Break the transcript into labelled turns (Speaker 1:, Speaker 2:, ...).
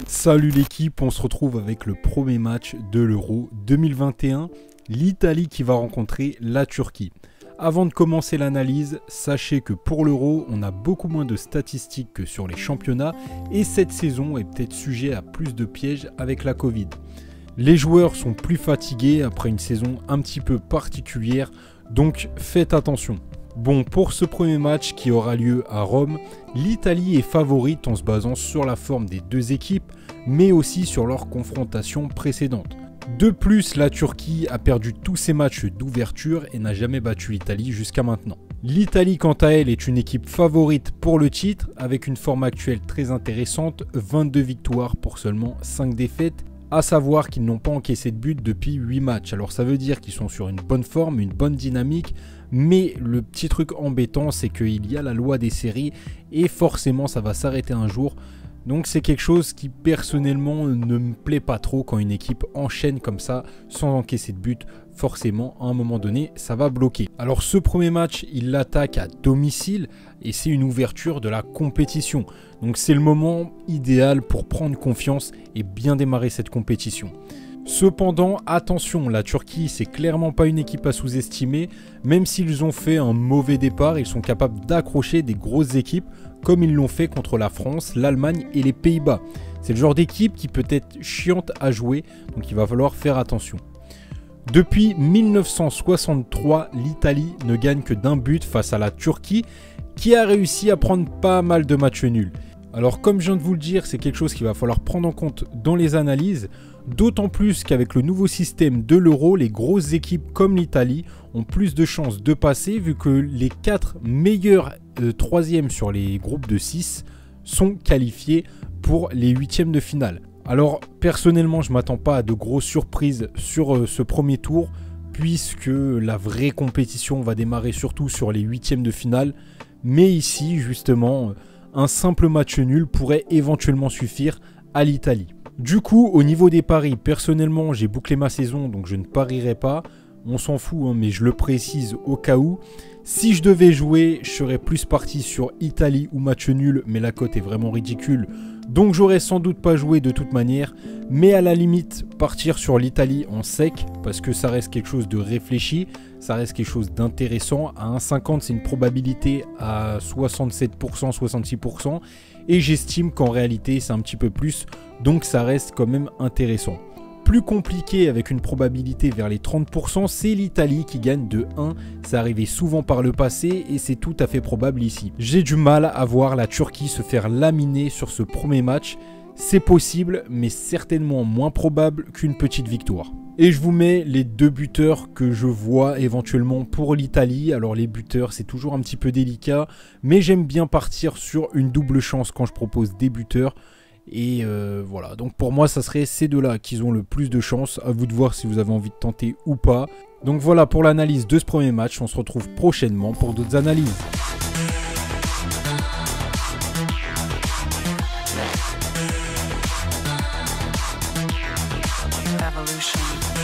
Speaker 1: Salut l'équipe, on se retrouve avec le premier match de l'Euro 2021, l'Italie qui va rencontrer la Turquie. Avant de commencer l'analyse, sachez que pour l'Euro, on a beaucoup moins de statistiques que sur les championnats et cette saison est peut-être sujet à plus de pièges avec la Covid. Les joueurs sont plus fatigués après une saison un petit peu particulière, donc faites attention. Bon, pour ce premier match qui aura lieu à Rome, l'Italie est favorite en se basant sur la forme des deux équipes, mais aussi sur leurs confrontations précédentes. De plus, la Turquie a perdu tous ses matchs d'ouverture et n'a jamais battu l'Italie jusqu'à maintenant. L'Italie, quant à elle, est une équipe favorite pour le titre, avec une forme actuelle très intéressante, 22 victoires pour seulement 5 défaites, à savoir qu'ils n'ont pas encaissé de but depuis 8 matchs. Alors ça veut dire qu'ils sont sur une bonne forme, une bonne dynamique, mais le petit truc embêtant, c'est qu'il y a la loi des séries et forcément ça va s'arrêter un jour. Donc c'est quelque chose qui personnellement ne me plaît pas trop quand une équipe enchaîne comme ça sans encaisser de but. Forcément à un moment donné ça va bloquer. Alors ce premier match il l'attaque à domicile et c'est une ouverture de la compétition. Donc c'est le moment idéal pour prendre confiance et bien démarrer cette compétition. Cependant, attention, la Turquie, c'est clairement pas une équipe à sous-estimer. Même s'ils ont fait un mauvais départ, ils sont capables d'accrocher des grosses équipes comme ils l'ont fait contre la France, l'Allemagne et les Pays-Bas. C'est le genre d'équipe qui peut être chiante à jouer, donc il va falloir faire attention. Depuis 1963, l'Italie ne gagne que d'un but face à la Turquie, qui a réussi à prendre pas mal de matchs nuls. Alors comme je viens de vous le dire, c'est quelque chose qu'il va falloir prendre en compte dans les analyses, d'autant plus qu'avec le nouveau système de l'Euro, les grosses équipes comme l'Italie ont plus de chances de passer vu que les 4 meilleurs troisièmes sur les groupes de 6 sont qualifiés pour les huitièmes de finale. Alors personnellement, je ne m'attends pas à de grosses surprises sur ce premier tour, puisque la vraie compétition va démarrer surtout sur les huitièmes de finale, mais ici justement un simple match nul pourrait éventuellement suffire à l'Italie. Du coup, au niveau des paris, personnellement, j'ai bouclé ma saison, donc je ne parierai pas. On s'en fout, hein, mais je le précise au cas où. Si je devais jouer, je serais plus parti sur Italie ou match nul, mais la cote est vraiment ridicule. Donc j'aurais sans doute pas joué de toute manière, mais à la limite, partir sur l'Italie en sec, parce que ça reste quelque chose de réfléchi, ça reste quelque chose d'intéressant. À 1,50, c'est une probabilité à 67%, 66%, et j'estime qu'en réalité, c'est un petit peu plus, donc ça reste quand même intéressant. Plus compliqué avec une probabilité vers les 30%, c'est l'Italie qui gagne de 1. Ça arrivait souvent par le passé et c'est tout à fait probable ici. J'ai du mal à voir la Turquie se faire laminer sur ce premier match. C'est possible, mais certainement moins probable qu'une petite victoire. Et je vous mets les deux buteurs que je vois éventuellement pour l'Italie. Alors les buteurs, c'est toujours un petit peu délicat, mais j'aime bien partir sur une double chance quand je propose des buteurs. Et voilà, donc pour moi ça serait ces deux là qui ont le plus de chance. À vous de voir si vous avez envie de tenter ou pas. Donc voilà pour l'analyse de ce premier match, on se retrouve prochainement pour d'autres analyses.
Speaker 2: Evolution.